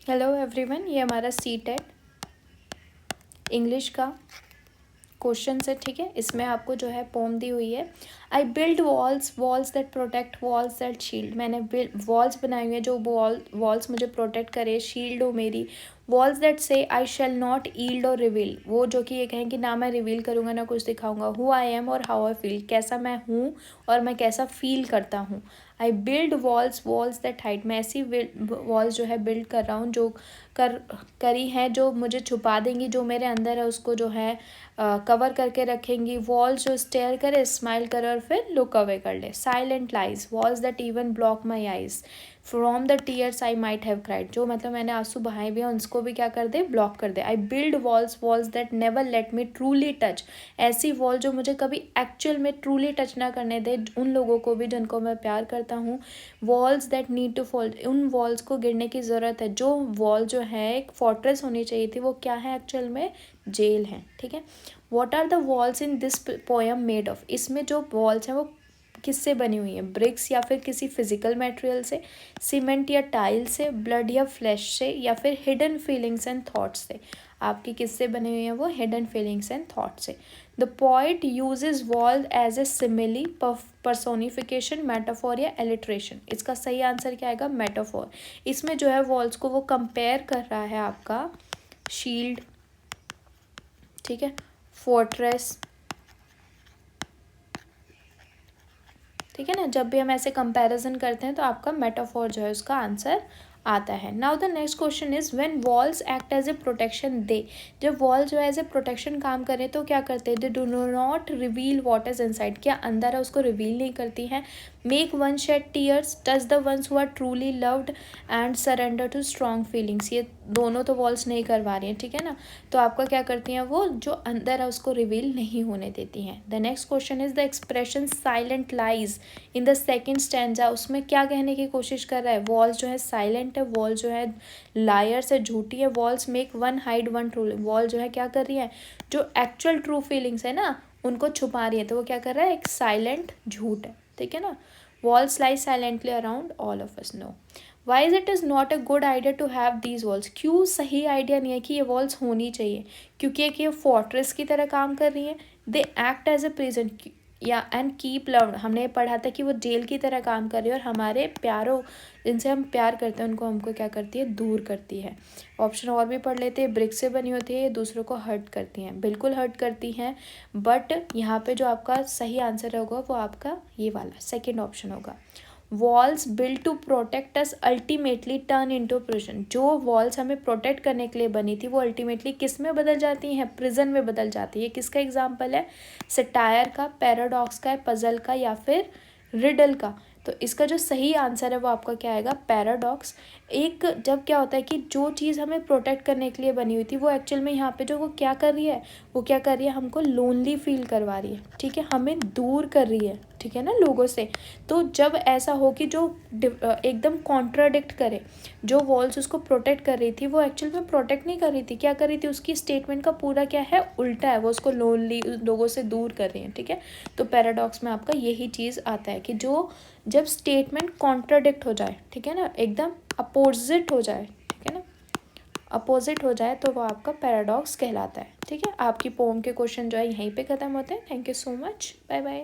Hello everyone, ये हमारा CTET English का क्वेश्चन है। ठीक है, इसमें आपको जो है पोम दी हुई है। आई build walls, walls that protect, walls that shield. मैंने वॉल्स बनाई हुई है जो वॉल्स मुझे प्रोटेक्ट करे, शील्ड हो मेरी। वॉल्स दैट से आई शैल नॉट ईल्ड और रिवील, वो जो कि ये कहें कि ना मैं रिवील करूँगा ना कुछ दिखाऊंगा। हु आई एम और हाउ आई फील, कैसा मैं हूँ और मैं कैसा फील करता हूँ। आई build walls, walls that hide, मैं ऐसी वॉल्स जो है बिल्ड कर रहा हूँ जो करी हैं जो मुझे छुपा देंगी, जो मेरे अंदर है उसको जो है कवर करके रखेंगी। वॉल्स जो स्टेयर करे, स्माइल करे और फिर लुक अवे कर ले। Silent lies, walls that even block my eyes from the tears I might have cried, जो मतलब मैंने आंसू बहाए भी हैं उनको भी क्या कर दे, ब्लॉक कर दे। I build walls, walls that never let me truly touch, ऐसी वॉल जो मुझे कभी एक्चुअल में ट्रूली टच ना करने दे उन लोगों को भी जिनको मैं प्यार करता हूँ। Walls that need to fall, उन वॉल्स को गिरने की ज़रूरत है। जो वॉल जो है एक फोर्ट्रेस होनी चाहिए थी, वो क्या है एक्चुअल में, जेल है। ठीक है, what are the walls in this poem made of, इसमें जो वॉल्स हैं वो किससे बनी हुई है, ब्रिक्स या फिर किसी फिजिकल मटेरियल से, सीमेंट या टाइल से, ब्लड या फ्लैश से, या फिर हिडन फीलिंग्स एंड थॉट्स से। आपकी किससे बनी हुई है वो, हिडन फीलिंग्स एंड थॉट्स से। The poet uses wall as a simile, personification, metaphor या एलिट्रेशन। इसका सही आंसर क्या आएगा, मेटाफोर। इसमें जो है वॉल्स को वो कंपेयर कर रहा है आपका शील्ड, ठीक है, फोर्ट्रेस, ठीक है ना। जब भी हम ऐसे कंपैरिजन करते हैं तो आपका मेटाफोर जो है उसका आंसर आता है। Now the next question is when walls act as a protection दे, जब वॉल जो है एज ए प्रोटेक्शन काम करें तो क्या करते हैं, they do not reveal what is inside, क्या अंदर है उसको रिवील नहीं करती हैं। Make one shed tears, touch the ones who are truly loved and surrender to strong feelings, ये दोनों तो वॉल्स नहीं करवा रही हैं, ठीक है ना। तो आपका क्या करती हैं, वो जो अंदर है उसको रिवील नहीं होने देती हैं। The next question is the expression silent lies in the second stanza, उसमें क्या कहने की कोशिश कर रहा है, वॉल्स जो है साइलेंट है, वॉल जो है लायर से झूठी है। Walls make one hide one true, wall जो है क्या कर रही है, जो एक्चुअल ट्रू फीलिंग्स है ना उनको छुपा रही है, तो वो क्या कर रहा है, एक साइलेंट झूठ है, ठीक है ना। Walls lie silently around all of us, no. Why is it is not a good idea to have these walls, क्यों सही आइडिया नहीं है कि ये वॉल्स होनी चाहिए, क्योंकि एक ये फोर्ट्रेस की तरह काम कर रही है। They act as a prison या एंड कीप लव्ड, हमने पढ़ा था कि वो जेल की तरह काम कर रही है और हमारे प्यारों, जिनसे हम प्यार करते हैं उनको हमको क्या करती है, दूर करती है। ऑप्शन और भी पढ़ लेते हैं, ब्रिक से बनी होती है, ये दूसरों को हर्ट करती हैं, बिल्कुल हर्ट करती हैं। बट यहाँ पे जो आपका सही आंसर होगा वो आपका ये वाला सेकेंड ऑप्शन होगा। Walls build to protect us ultimately turn into prison, जो वॉल्स हमें प्रोटेक्ट करने के लिए बनी थी वो अल्टीमेटली किस में बदल जाती हैं, प्रिजन में बदल जाती है। किसका एग्जाम्पल है, सटायर का, पैराडॉक्स का, पजल का या फिर रिडल का। तो इसका जो सही आंसर है वो आपका क्या आएगा, पैराडॉक्स। एक जब क्या होता है कि जो चीज़ हमें प्रोटेक्ट करने के लिए बनी हुई थी वो एक्चुअल में यहाँ पे जो वो क्या कर रही है, वो क्या कर रही है, हमको लोनली फील करवा रही है, ठीक है, हमें दूर कर रही है, ठीक है ना, लोगों से। तो जब ऐसा हो कि जो एकदम कॉन्ट्राडिक्ट करे, जो वॉल्स उसको प्रोटेक्ट कर रही थी वो एक्चुअल में प्रोटेक्ट नहीं कर रही थी, क्या कर रही थी, उसकी स्टेटमेंट का पूरा क्या है, उल्टा है, वो उसको लोनली लोगों से दूर कर रही है, ठीक है। तो पैराडॉक्स में आपका यही चीज़ आता है कि जो जब स्टेटमेंट कॉन्ट्राडिक्ट हो जाए, ठीक है ना, एकदम अपोजिट हो जाए, ठीक है ना, अपोजिट हो जाए तो वो आपका पैराडॉक्स कहलाता है, ठीक है। आपकी पोम के क्वेश्चन जो है यहीं पे ख़त्म होते हैं। Thank you so much, bye bye.